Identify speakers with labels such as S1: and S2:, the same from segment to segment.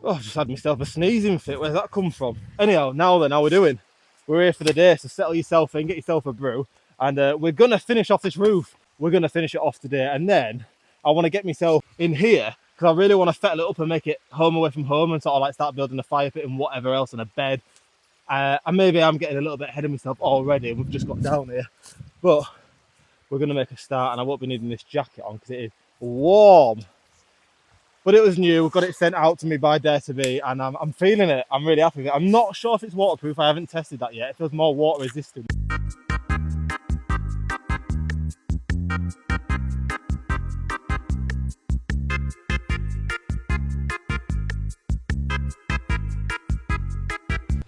S1: Oh, I just had myself a sneezing fit. Where's that come from? Anyhow, now then, how we doing? We're here for the day, so settle yourself in, get yourself a brew, and we're gonna finish off this roof. We're gonna finish it off today, and then I want to get myself in here because I really want to fettle it up and make it home away from home, and sort of like start building a fire pit and whatever else, and a bed. And maybe I'm getting a little bit ahead of myself already. We've just got down here, but we're gonna make a start, and I won't be needing this jacket on because it is warm. But it was new, got it sent out to me by Dare to Be, and I'm feeling it. I'm really happy with it. I'm not sure if it's waterproof, I haven't tested that yet. It feels more water resistant.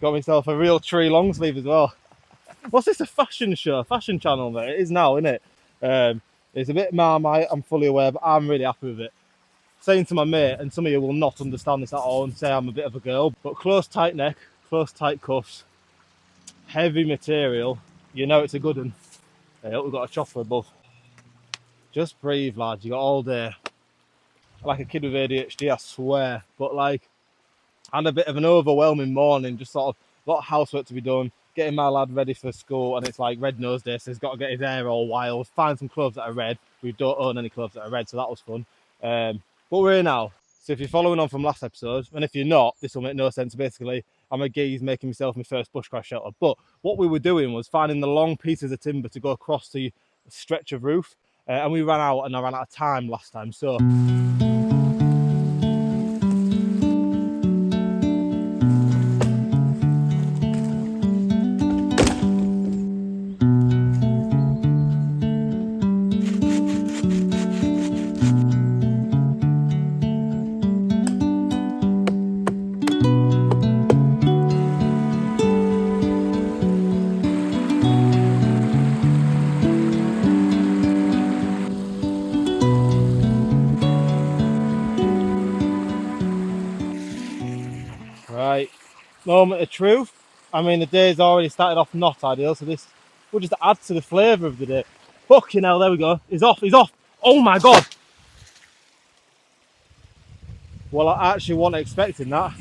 S1: Got myself a real tree long sleeve as well. What's this, a fashion show? Fashion channel, mate? It is now, isn't it? It's a bit Marmite, I'm fully aware, but I'm really happy with it. Saying to my mate, and some of you will not understand this at all and say I'm a bit of a girl, but close tight neck, close tight cuffs, heavy material, you know it's a good one. We've got a chopper above. Just breathe, lads, you got all day. Like a kid with ADHD, I swear. But like, I had a bit of an overwhelming morning, just sort of a lot of housework to be done, getting my lad ready for school, and it's like red nose day, so he's got to get his hair all wild, find some clothes that are red. We don't own any clothes that are red, so that was fun. But we're here now. So if you're following on from last episode, and if you're not, this will make no sense. Basically, I'm a geese making myself my first bushcraft shelter. But what we were doing was finding the long pieces of timber to go across the stretch of roof. And we ran out, and I ran out of time last time. So right, moment of truth. I mean, the day's already started off not ideal, so this will just add to the flavour of the day. Fucking hell, there we go. He's off, he's off. Oh my God. Well, I actually wasn't expecting that.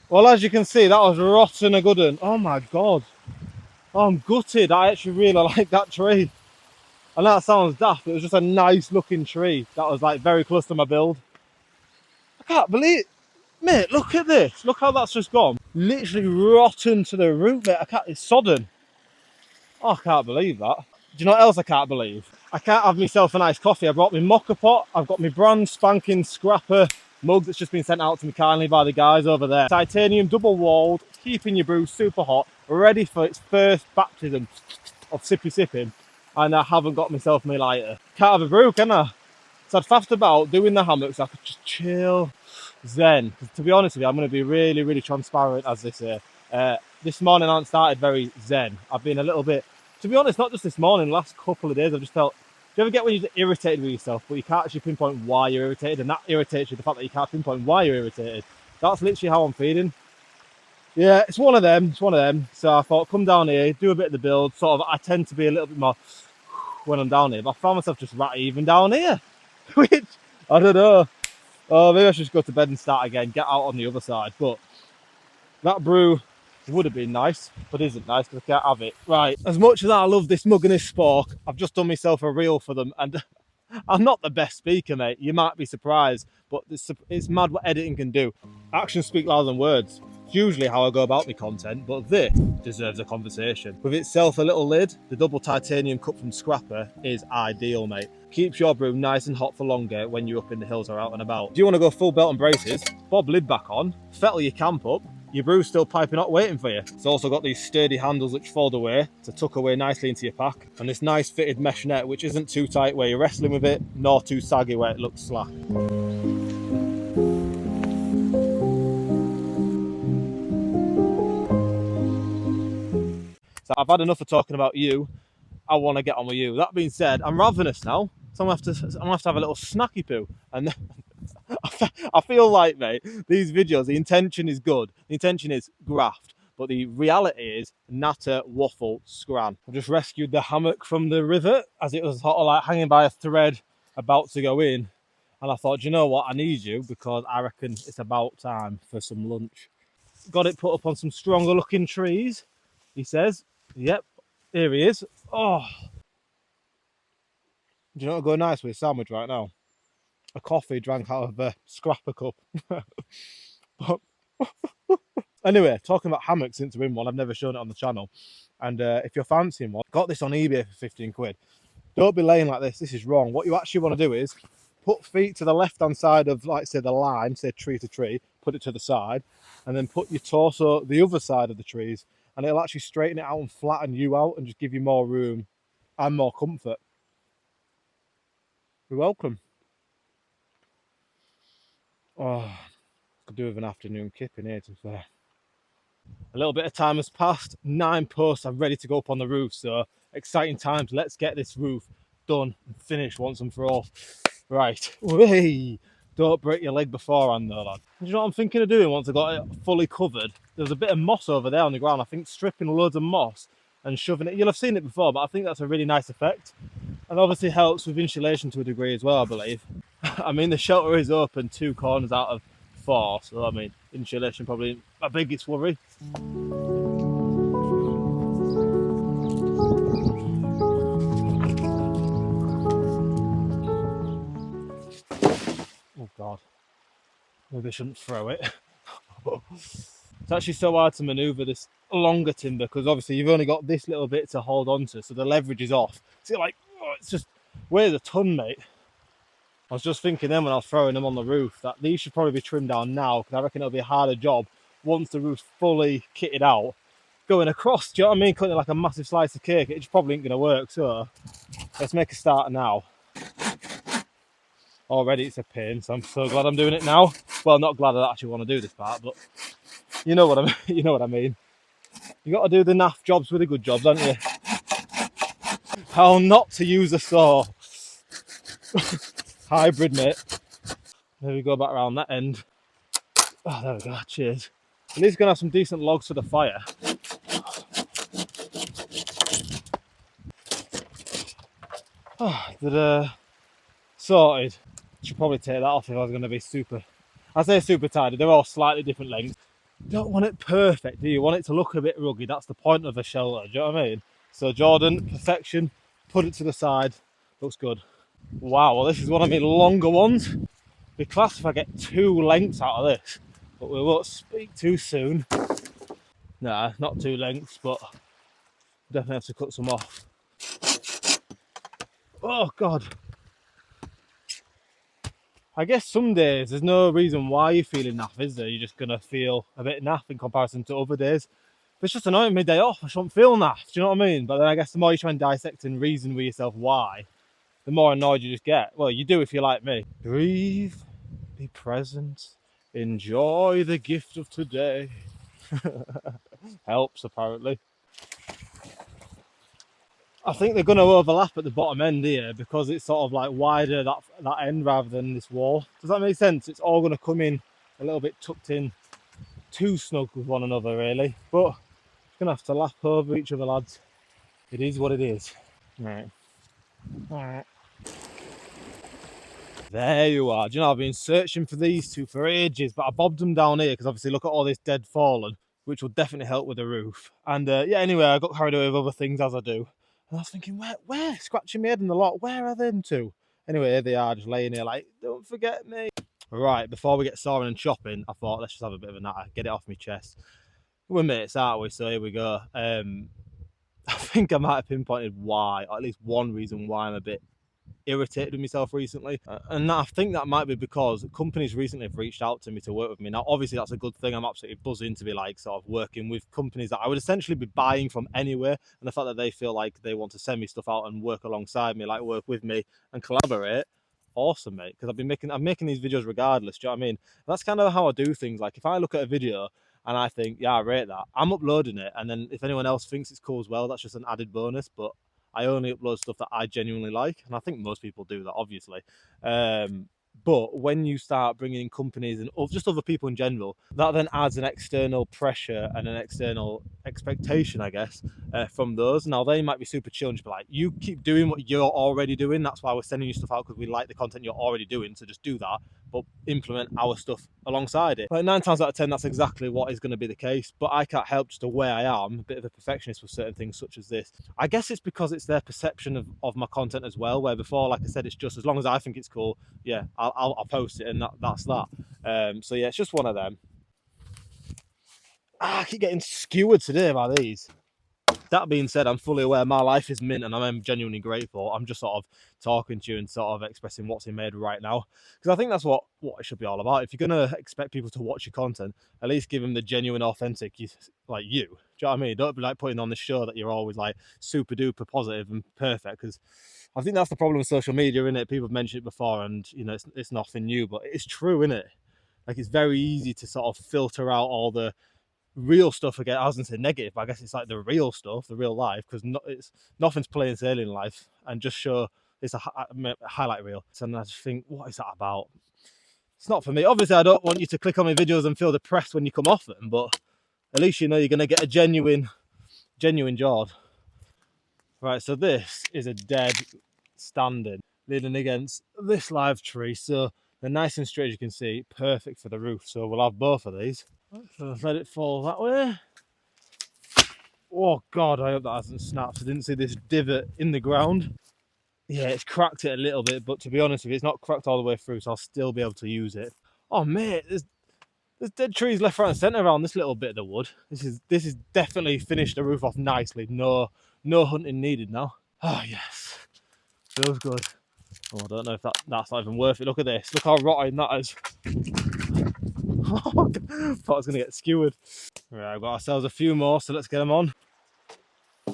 S1: Well, as you can see, that was rotten a good one. Oh my God. Oh, I'm gutted. I actually really like that tree. And that sounds daft. It was just a nice looking tree that was like very close to my build. I can't believe it. Mate, look at this. Look how that's just gone. Literally rotten to the root, mate. It's sodden. Oh, I can't believe that. Do you know what else I can't believe? I can't have myself a nice coffee. I brought my mocha pot. I've got my brand spanking scrapper mug that's just been sent out to me kindly by the guys over there. Titanium, double walled, keeping your brew super hot, ready for its first baptism of sippy sipping. And I haven't got myself my lighter. Can't have a brew, can I? So I'd faffed about doing the hammock so I could just chill, zen. To be honest with you, I'm going to be really, really transparent, as they say. This morning I haven't started very zen. I've been a little bit, to be honest, not just this morning, last couple of days, I've just felt, do you ever get when you're just irritated with yourself, but you can't actually pinpoint why you're irritated, and that irritates you, the fact that you can't pinpoint why you're irritated? That's literally how I'm feeling. Yeah, it's one of them, So I thought, come down here, do a bit of the build. Sort of, I tend to be a little bit more when I'm down here, but I found myself just rat even down here. Which, I don't know. Oh, maybe I should just go to bed and start again, get out on the other side. But that brew would have been nice, but isn't nice because I can't have it. Right, as much as I love this mug and this spork, I've just done myself a reel for them, and I'm not the best speaker, mate. You might be surprised, but it's mad what editing can do. Actions speak louder than words. It's usually how I go about my content, but this deserves a conversation. With itself a little lid, the double titanium cup from Scrapper is ideal, mate. Keeps your brew nice and hot for longer when you're up in the hills or out and about. Do you want to go full belt and braces? Bob lid back on, fettle your camp up, your brew's still piping hot waiting for you. It's also got these sturdy handles which fold away to tuck away nicely into your pack, and this nice fitted mesh net which isn't too tight where you're wrestling with it, nor too saggy where it looks slack. So I've had enough of talking about you. I want to get on with you. That being said, I'm ravenous now, so I'm gonna have to have a little snacky poo. And I feel like, mate, these videos, the intention is good. The intention is graft, but the reality is natter waffle scran. I've just rescued the hammock from the river as it was sort of like hanging by a thread about to go in. And I thought, do you know what? I need you because I reckon it's about time for some lunch. Got it put up on some stronger looking trees, he says. Yep, here he is. Oh, do you know what would go nice with a sandwich right now? A coffee drank out of a scrapper cup. But anyway, talking about hammocks since we're in one, I've never shown it on the channel. And if you're fancying one, got this on eBay for 15 quid. Don't be laying like this. This is wrong. What you actually want to do is put feet to the left-hand side of, like, say, the line, say tree to tree, put it to the side, and then put your torso the other side of the trees, and it'll actually straighten it out and flatten you out and just give you more room and more comfort. You're welcome. Oh, could do with an afternoon kip in here, to be fair. A little bit of time has passed. 9 posts are ready to go up on the roof, so exciting times. Let's get this roof done and finished once and for all. Right. Whey! Don't break your leg beforehand though, lad. Do you know what I'm thinking of doing once I got it fully covered? There's a bit of moss over there on the ground. I think stripping loads of moss and shoving it. You'll have seen it before, but I think that's a really nice effect. And obviously helps with insulation to a degree as well, I believe. I mean, the shelter is open 2 corners out of 4, so I mean, insulation probably my biggest worry. Oh God, maybe I shouldn't throw it. It's actually so hard to manoeuvre this longer timber because obviously you've only got this little bit to hold on to, so the leverage is off. See, like, oh, it's just weighs a ton, mate. I was just thinking then when I was throwing them on the roof that these should probably be trimmed down now because I reckon it'll be a harder job once the roof's fully kitted out. Going across, do you know what I mean? Cutting it like a massive slice of cake, it just probably ain't going to work. So let's make a start now. Already it's a pain, so I'm so glad I'm doing it now. Well, not glad I actually want to do this part, but you know what I mean. You know what I mean. You got to do the naff jobs with the good jobs, don't you? How not to use a saw. Hybrid, mate. There we go, back around that end. Oh, there we go. Cheers. At least gonna have some decent logs for the fire. Oh, they're sorted. Should probably take that off if I was going to be super. I say super tidy. They're all slightly different lengths. You don't want it perfect, do you? You want it to look a bit rugged. That's the point of a shelter. Do you know what I mean? So Jordan, perfection. Put it to the side. Looks good. Wow. Well, this is one of my longer ones. Be class if I get 2 lengths out of this, but we won't speak too soon. Nah, not 2 lengths, but definitely have to cut some off. Oh God. I guess some days there's no reason why you're feeling naff, is there? You're just gonna feel a bit naff in comparison to other days. But it's just annoying me day off. I shouldn't feel naff. Do you know what I mean? But then I guess the more you try and dissect and reason with yourself why, the more annoyed you just get. Well, you do if you're like me. Breathe, be present, enjoy the gift of today. Helps apparently. I think they're going to overlap at the bottom end here because it's sort of like wider that end rather than this wall. Does that make sense? It's all going to come in a little bit tucked in, too snug with one another really. But it's going to have to lap over each other, lads. It is what it is. Right. Alright. There you are. Do you know, I've been searching for these 2 for ages, but I bobbed them down here because obviously look at all this dead fallen, which will definitely help with the roof. And yeah, anyway, I got carried away with other things as I do. And I was thinking, where? Scratching my head in the lot. Where are them 2? Anyway, here they are, just laying here like, don't forget me. Right, before we get sawing and chopping, I thought, let's just have a bit of a natter, get it off my chest. We're mates, aren't we? So here we go. I think I might have pinpointed why, or at least one reason why I'm a bit irritated with myself recently, and I think that might be because companies recently have reached out to me to work with me. Now obviously that's a good thing. I'm absolutely buzzing to be like sort of working with companies that I would essentially be buying from anywhere, and the fact that they feel like they want to send me stuff out and work alongside me, like work with me and collaborate, awesome, mate. Because I'm making these videos regardless. Do you know what I mean? And that's kind of how I do things. Like if I look at a video and I think, yeah, I rate that, I'm uploading it, and then if anyone else thinks it's cool as well, that's just an added bonus. But I only upload stuff that I genuinely like, and I think most people do that, obviously. But when you start bringing in companies and just other people in general, that then adds an external pressure and an external expectation, I guess, from those. Now, they might be super chill and just be like, you keep doing what you're already doing. That's why we're sending you stuff out, because we like the content you're already doing. So just do that, but implement our stuff alongside it. Like 9 times out of 10, that's exactly what is going to be the case. But I can't help just the way I am, a bit of a perfectionist with certain things such as this. I guess it's because it's their perception of my content as well, where before, like I said, it's just as long as I think it's cool, yeah, I'll post it, and that's that. So yeah, it's just one of them. I keep getting skewered today by these. That being said, I'm fully aware my life is mint and I'm genuinely grateful. I'm just sort of talking to you and sort of expressing what's in made right now, because I think that's what it should be all about. If you're going to expect people to watch your content, at least give them the genuine, authentic, like you. Do you know what I mean? Don't be like putting on the show that you're always like super duper positive and perfect, because I think that's the problem with social media, isn't it? People have mentioned it before, and you know, it's nothing new, but it's true, isn't it? Like, it's very easy to sort of filter out all the real stuff. Again, I was gonna say negative, but I guess it's like the real stuff, the real life, because it's nothing's plain sailing in life, and just show it's a highlight reel. And I just think, what is that about? It's not for me. Obviously, I don't want you to click on my videos and feel depressed when you come off them, but at least you know you're gonna get a genuine job. Right, so this is a dead standing, leaning against this live tree, so they're nice and straight, as you can see, perfect for the roof. So we'll have both of these. So let it fall that way. Oh God, I hope that hasn't snapped. I didn't see this divot in the ground. Yeah, it's cracked it a little bit, but to be honest with you, it's not cracked all the way through, so I'll still be able to use it. Oh mate, there's dead trees left, right and centre around this little bit of the wood. This is definitely finished the roof off nicely. No hunting needed now. Oh yes, feels good. Oh, I don't know if that's not even worth it. Look at this. Look how rotten that is. Oh, thought I was going to get skewered. Right, I've got ourselves a few more, so let's get them on. Do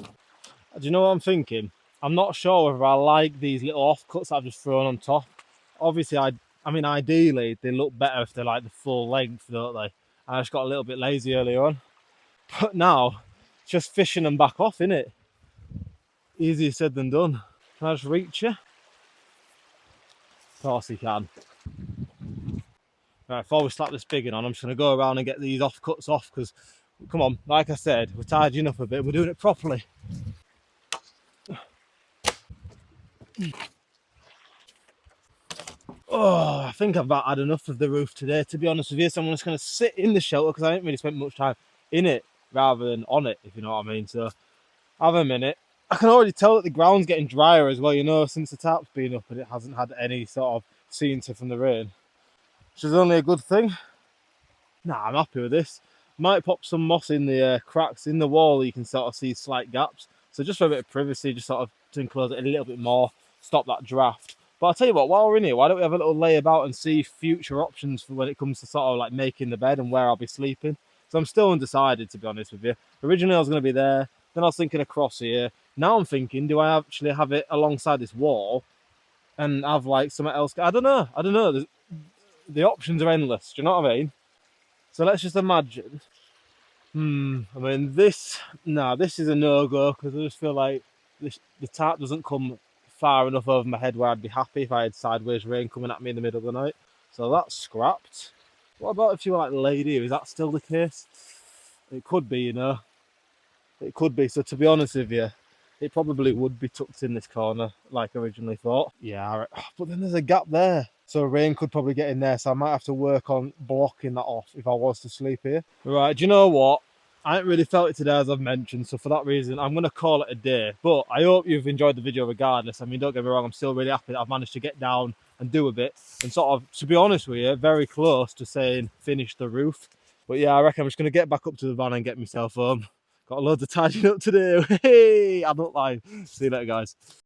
S1: you know what I'm thinking? I'm not sure whether I like these little offcuts that I've just thrown on top. Obviously, I mean, ideally, they look better if they're like the full length, don't they? I just got a little bit lazy earlier on. But now, just fishing them back off, innit? Easier said than done. Can I just reach you? Of course you can. Right, before we slap this biggin on, I'm just going to go around and get these offcuts off, because, come on, like I said, we're tidying up a bit, we're doing it properly. Oh, I think I've about had enough of the roof today, to be honest with you, so I'm just going to sit in the shelter, because I didn't really spend much time in it rather than on it, if you know what I mean. So have a minute. I can already tell that the ground's getting drier as well, you know, since the tarp's been up and it hasn't had any sort of scenery from the rain, which is only a good thing. Nah, I'm happy with this. Might pop some moss in the cracks in the wall. You can sort of see slight gaps, so just for a bit of privacy, just sort of to enclose it a little bit more, stop that draft. But I'll tell you what, while we're in here, why don't we have a little lay about and see future options for when it comes to sort of like making the bed and where I'll be sleeping. So I'm still undecided, to be honest with you. Originally I was going to be there, then I was thinking across here. Now I'm thinking, do I actually have it alongside this wall and have like something else? I don't know. The options are endless, do you know what I mean? So let's just imagine. I mean, this is a no-go, because I just feel like the tarp doesn't come far enough over my head where I'd be happy if I had sideways rain coming at me in the middle of the night. So that's scrapped. What about if you were like laid here? Is that still the case? It could be, you know. It could be. So to be honest with you, it probably would be tucked in this corner like originally thought. Yeah, but then there's a gap there, so rain could probably get in there, so I might have to work on blocking that off if I was to sleep here. Right, do you know what? I haven't really felt it today, as I've mentioned, so for that reason I'm going to call it a day. But I hope you've enjoyed the video regardless. I mean, don't get me wrong, I'm still really happy that I've managed to get down and do a bit, and sort of, to be honest with you, very close to saying finish the roof. But yeah, I reckon I'm just going to get back up to the van and get myself home. Got loads of tidying up to do. Hey, I'm not lying. See you later, guys.